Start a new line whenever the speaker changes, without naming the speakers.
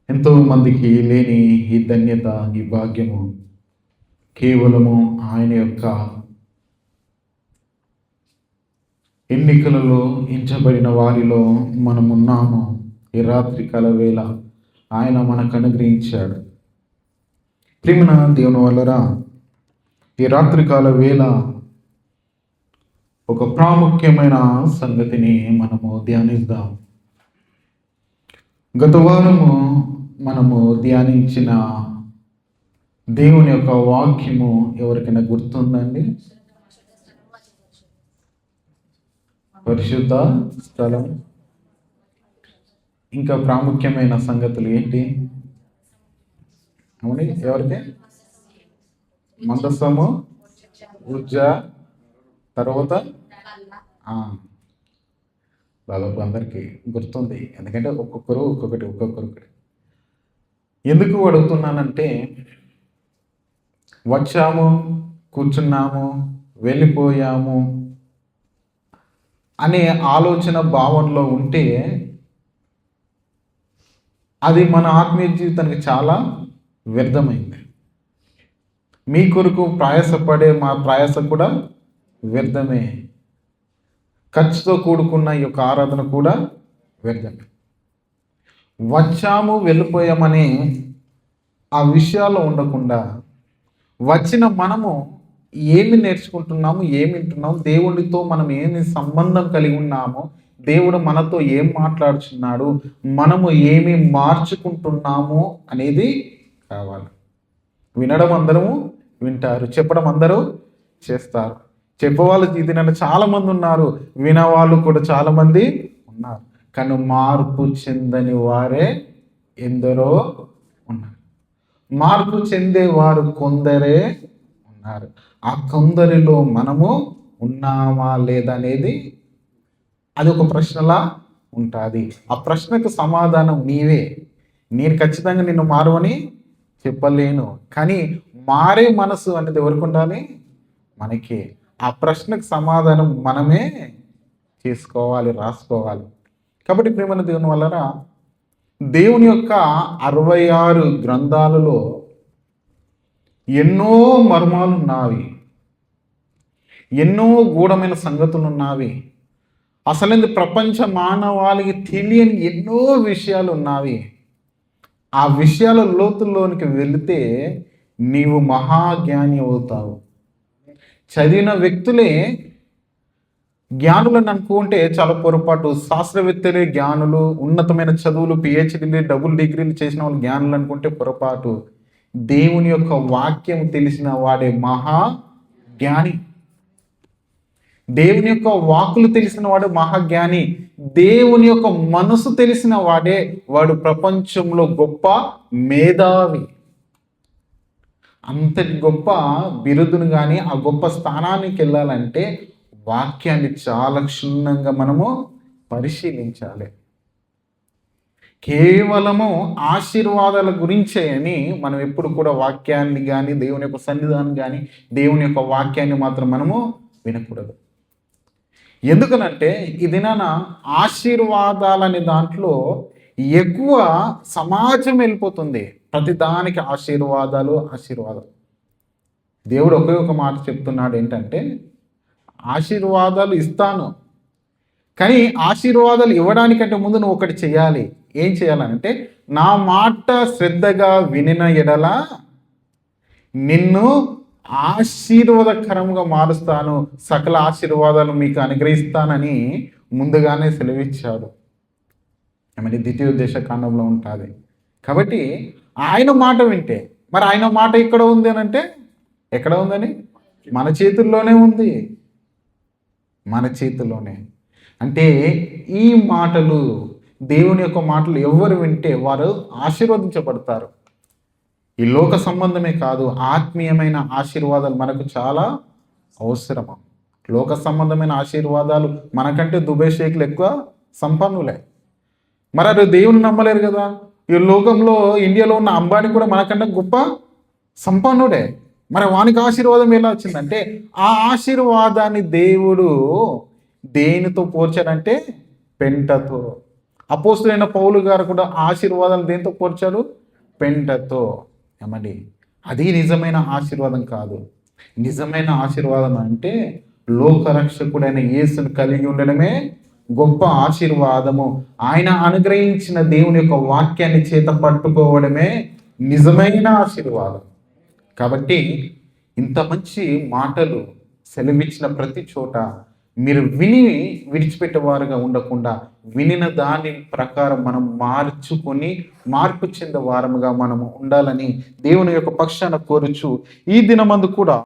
ఎంతో మందికి లేని ఈ ధన్యత, ఈ భాగ్యము కేవలము ఆయన యొక్క ఎన్నికలలో ఎంచబడిన వారిలో మనమున్నాము. ఈ రాత్రి కాల వేళ ఆయన మనకు అనుగ్రహించాడు. ప్రియమైన దేవుని వల్లరా, ఈ రాత్రికాల వేళ ఒక ప్రాముఖ్యమైన సంగతిని మనము ధ్యానిద్దాం. గత వారము మనము ధ్యానించిన దేవుని యొక్క వాక్యము ఎవరికైనా గుర్తుందండి? పరిశుద్ధ స్థలం. ఇంకా ప్రాముఖ్యమైన సంగతులు ఏంటి? అవును, ఎవరికి? మందసము, ఉజ్జ, తర్వాత దాదాపు అందరికీ గుర్తుంది. ఎందుకంటే ఒక్కొక్కరు. ఎందుకు అడుగుతున్నానంటే, వచ్చాము, కూర్చున్నాము, వెళ్ళిపోయాము అనే ఆలోచన భావనలో ఉంటే అది మన ఆత్మీయ జీవితానికి చాలా వ్యర్థమైంది. మీ కొరకు ప్రయాసపడే మా ప్రయాస కూడా వ్యర్థమే. ఖర్చుతో కూడుకున్న ఈ యొక్క ఆరాధన కూడా వ్యర్థమే. వచ్చాము, వెళ్ళిపోయామని ఆ విషయాల్లో ఉండకుండా వచ్చిన మనము ఏమి నేర్చుకుంటున్నాము, ఏమి వింటున్నాము, దేవుడితో మనం ఏమి సంబంధం కలిగి ఉన్నామో, దేవుడు మనతో ఏం మాట్లాడుచున్నాడు, మనము ఏమి మార్చుకుంటున్నాము అనేది కావాలి. వినడం అందరము వింటారు, చెప్పడం అందరూ చేస్తారు. చెప్పేవాళ్ళు ఇది నన్ను చాలా మంది ఉన్నారు, వినవాళ్ళు కూడా చాలా మంది ఉన్నారు. కానీ మార్పు చెందని వారే ఎందరో ఉన్నారు. మార్పు చెందేవారు కొందరే ఉన్నారు. ఆ కొందరిలో మనము ఉన్నామా లేదా అనేది అది ఒక ప్రశ్నలా ఉంటుంది. ఆ ప్రశ్నకు సమాధానం నీవే. నేను ఖచ్చితంగా నిన్ను మారవని చెప్పలేను, కానీ మారే మనసు అనేది ఎవరికి ఉండాలి? మనకి. ఆ ప్రశ్నకు సమాధానం మనమే చేసుకోవాలి, రాసుకోవాలి. కాబట్టి ప్రియమైన దేవుని వలన దేవుని యొక్క 66 గ్రంథాలలో ఎన్నో మర్మాలు ఉన్నవి, ఎన్నో గూఢమైన సంగతులు ఉన్నవి. అసలు ప్రపంచ మానవాళికి తెలియని ఎన్నో విషయాలు ఉన్నవి. ఆ విషయాల లోతుల్లోనికి వెళితే నీవు మహాజ్ఞాని అవుతావు. చదివిన వ్యక్తులే జ్ఞానులను అనుకుంటే చాలా పొరపాటు. శాస్త్రవేత్తలే జ్ఞానులు, ఉన్నతమైన చదువులు, పిహెచ్డీలు, డబుల్ డిగ్రీలు చేసిన వాళ్ళు జ్ఞానులు అనుకుంటే పొరపాటు. దేవుని యొక్క వాక్యం తెలిసిన వాడే మహా జ్ఞాని. దేవుని యొక్క వాక్కులు తెలిసిన వాడు మహాజ్ఞాని. దేవుని యొక్క మనసు తెలిసిన వాడు ప్రపంచంలో గొప్ప మేధావి. అంతటి గొప్ప బిరుదును కానీ ఆ గొప్ప స్థానానికి వెళ్ళాలంటే వాక్యాన్ని చాలా క్షుణ్ణంగా మనము పరిశీలించాలి. కేవలము ఆశీర్వాదాల గురించే అని మనం ఎప్పుడు కూడా వాక్యాన్ని కానీ, దేవుని యొక్క సన్నిధానం కానీ, దేవుని యొక్క వాక్యాన్ని మాత్రం మనము వినకూడదు. ఎందుకనంటే ఈ దినాన ఆశీర్వాదాలనే దాంట్లో ఎక్కువ సమాజం వెళ్ళిపోతుంది. ప్రతి దానికి ఆశీర్వాదాలు. దేవుడు ఒకే ఒక మాట చెప్తున్నాడు, ఏంటంటే ఆశీర్వాదాలు ఇస్తాను, కానీ ఆశీర్వాదాలు ఇవ్వడానికంటే ముందు నువ్వు ఒకటి చేయాలి. ఏం చేయాలంటే, నా మాట శ్రద్ధగా వినిన ఎడల నిన్ను ఆశీర్వాదకరంగా మారుస్తాను, సకల ఆశీర్వాదాలు మీకు అనుగ్రహిస్తానని ముందుగానే సెలవిచ్చాడు. ఏమని ద్వితీయోపదేశ కాండంలో ఉంటుంది. కాబట్టి ఆయన మాట వింటే, మరి ఆయన మాట ఎక్కడ ఉంది అని అంటే, ఎక్కడ ఉందని? మన చేతుల్లోనే ఉంది, మన చేతుల్లోనే. అంటే ఈ మాటలు, దేవుని యొక్క మాటలు ఎవరు వింటే వారు ఆశీర్వదించబడతారు. ఈ లోక సంబంధమే కాదు, ఆత్మీయమైన ఆశీర్వాదాలు మనకు చాలా అవసరము. లోక సంబంధమైన ఆశీర్వాదాలు మనకంటే దుబాయ్ షేక్లు ఎక్కువ సంపన్నులే. మరి అది దేవుని నమ్మలేరు కదా. ఈ లోకంలో ఇండియాలో ఉన్న అంబానీ కూడా మనకంటే గొప్ప సంపన్నుడే. మరి వానికి ఆశీర్వాదం ఎలా వచ్చిందంటే, ఆ ఆశీర్వాదాన్ని దేవుడు దేనితో పోల్చాడంటే పెంటతో. అపోస్తులైన పౌలు గారు కూడా ఆశీర్వాదాలు దేంతో పోల్చాడు? పెంటతో. ఏమండి, అది నిజమైన ఆశీర్వాదం కాదు. నిజమైన ఆశీర్వాదం అంటే లోకరక్షకుడైన యేసును కలిగి ఉండడమే గొప్ప ఆశీర్వాదము. ఆయన అనుగ్రహించిన దేవుని యొక్క వాక్యాన్ని చేత పట్టుకోవడమే నిజమైన ఆశీర్వాదం. కాబట్టి ఇంత మంచి మాటలు సెలవిచ్చిన ప్రతి చోట మీరు విని విడిచిపెట్టేవారుగా ఉండకుండా వినిన దాని ప్రకారం మనం మార్చుకొని మార్పు చెందే వారముగా మనము ఉండాలని దేవుని యొక్క పక్షాన కోరుచు ఈ దినమందు కూడా